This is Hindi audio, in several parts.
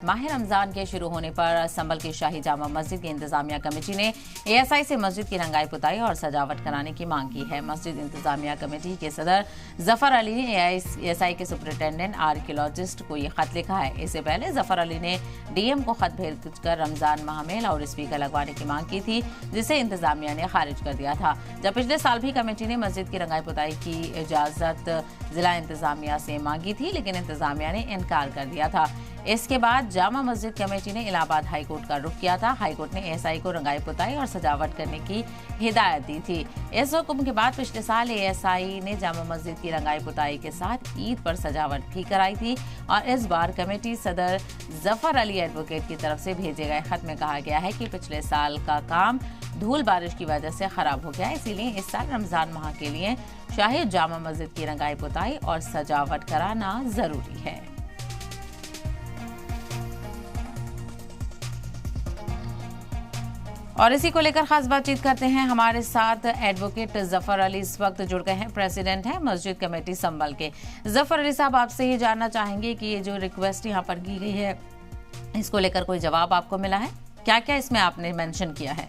माह रमजान के शुरू होने पर संभल की शाही जामा मस्जिद की इंतजामिया कमेटी ने एएसआई से मस्जिद की रंगाई पुताई और सजावट कराने की मांग की है। मस्जिद इंतजामिया कमेटी के सदर जफर अली ने एएसआई के सुपरिटेंडेंट आर्कियोलॉजिस्ट को ये खत लिखा है। इससे पहले जफर अली ने डीएम को खत भेजकर रमजान माह में लाउड स्पीकर लगवाने की मांग की थी, जिसे इंतजामिया ने खारिज कर दिया था। जब पिछले साल भी कमेटी ने मस्जिद की रंगाई पुताई की इजाजत जिला इंतजामिया से मांगी थी, लेकिन इंतजामिया ने इनकार कर दिया था। इसके बाद जामा मस्जिद कमेटी ने इलाहाबाद हाईकोर्ट का रुख किया था। हाईकोर्ट ने एएसआई को रंगाई पुताई और सजावट करने की हिदायत दी थी। इस हुक्म के बाद पिछले साल एएसआई ने जामा मस्जिद की रंगाई पुताई के साथ ईद पर सजावट भी कराई थी और इस बार कमेटी सदर जफर अली एडवोकेट की तरफ से भेजे गए खत में कहा गया है कि पिछले साल का काम धूल बारिश की वजह से खराब हो गया, इसीलिए इस साल रमजान माह के लिए शाही जामा मस्जिद की रंगाई पुताई और सजावट कराना जरूरी है। और इसी को लेकर खास बातचीत करते हैं। हमारे साथ एडवोकेट जफर अली इस वक्त जुड़ गए हैं, प्रेसिडेंट हैं मस्जिद कमेटी संभल के। जफर अली साहब, आपसे ये जानना चाहेंगे कि ये जो रिक्वेस्ट यहाँ पर की गई है, इसको लेकर कोई जवाब आपको मिला है? क्या क्या इसमें आपने मेंशन किया है?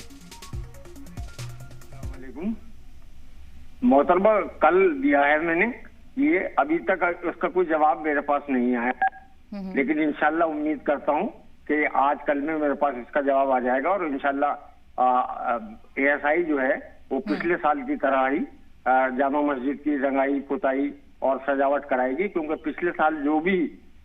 मोहतरमा, कल दिया है मैंने, ये अभी तक उसका कोई जवाब मेरे पास नहीं आया, लेकिन इंशाल्लाह उम्मीद करता हूँ कि आज कल में मेरे पास इसका जवाब आ जाएगा और इंशाल्लाह एएसआई जो है वो पिछले साल की तरह ही जामा मस्जिद की रंगाई पुताई और सजावट कराएगी, क्योंकि पिछले साल जो भी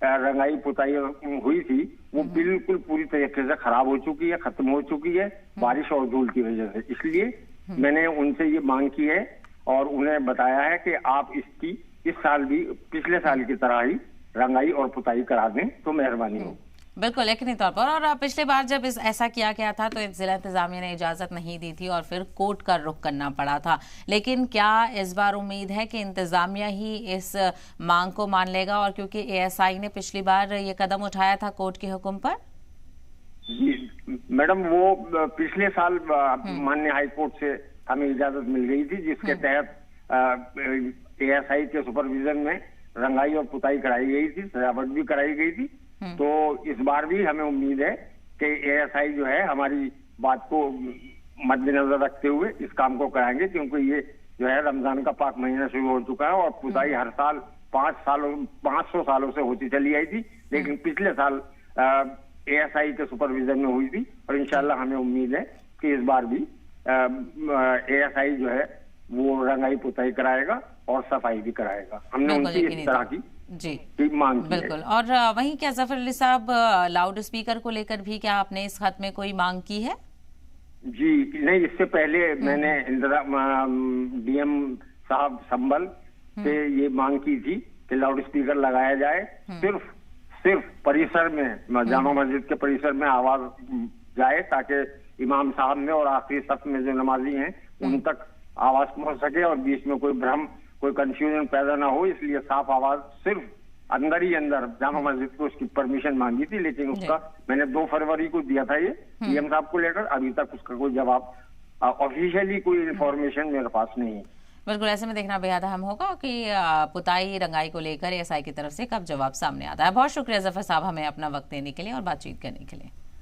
रंगाई पुताई हुई थी वो बिल्कुल पूरी तरीके से खराब हो चुकी है, खत्म हो चुकी है बारिश और धूल की वजह से। इसलिए मैंने उनसे ये मांग की है और उन्हें बताया है कि आप इसकी इस साल भी पिछले साल की तरह ही रंगाई और पुताई करा दें तो मेहरबानी हो। बिल्कुल यकीनी तौर पर। और पिछली बार जब ऐसा किया गया था तो जिला इंतजामिया ने इजाजत नहीं दी थी और फिर कोर्ट का रुख करना पड़ा था, लेकिन क्या इस बार उम्मीद है कि इंतजामिया ही इस मांग को मान लेगा? और क्योंकि एएसआई ने पिछली बार ये कदम उठाया था कोर्ट के हुक्म पर। जी मैडम, वो पिछले साल माननीय हाईकोर्ट से हमें इजाजत मिल गई थी, जिसके तहत एएसआई के सुपरविजन में रंगाई और पुताई कराई गई थी, सजावट भी कराई गई थी। तो इस बार भी हमें उम्मीद है कि एएसआई जो है हमारी बात को मद्देनजर रखते हुए इस काम को कराएंगे, क्योंकि ये जो है रमजान का पाक महीना शुरू हो चुका है और पुताई हर साल 500 सालों से होती चली आई थी, लेकिन पिछले साल एएसआई के सुपरविजन में हुई थी और इंशाल्लाह हमें उम्मीद है कि इस बार भी एएसआई जो है वो रंगाई पुताई कराएगा और सफाई भी कराएगा। हमने उनकी इस तरह की मांग की। बिल्कुल। और वहीं क्या जफर अली साहब, लाउड स्पीकर को लेकर भी क्या आपने इस खत में कोई मांग की है? जी नहीं, इससे पहले मैंने डीएम साहब संभल से ये मांग की थी कि लाउड स्पीकर लगाया जाए, सिर्फ परिसर में, जामा मस्जिद के परिसर में आवाज जाए ताकि इमाम साहब में और आखिरी सफ में जो नमाजी हैं उन तक आवाज पहुंच सके और बीच में कोई भ्रम, कोई कंफ्यूजन पैदा ना हो। इसलिए साफ आवाज सिर्फ अंदर ही अंदर जामा मस्जिद को उसकी परमिशन मांगी थी, लेकिन उसका मैंने 2 फरवरी को दिया था ये डीएम साहब को लेकर। अभी तक उसका कोई जवाब, ऑफिशियली कोई इन्फॉर्मेशन मेरे पास नहीं है। बिल्कुल, ऐसे में देखना बेहद अहम होगा कि पुताई रंगाई को लेकर एएसआई की तरफ से कब जवाब सामने आता है। बहुत शुक्रिया जफर साहब हमें अपना वक्त देने के लिए और बातचीत करने के लिए।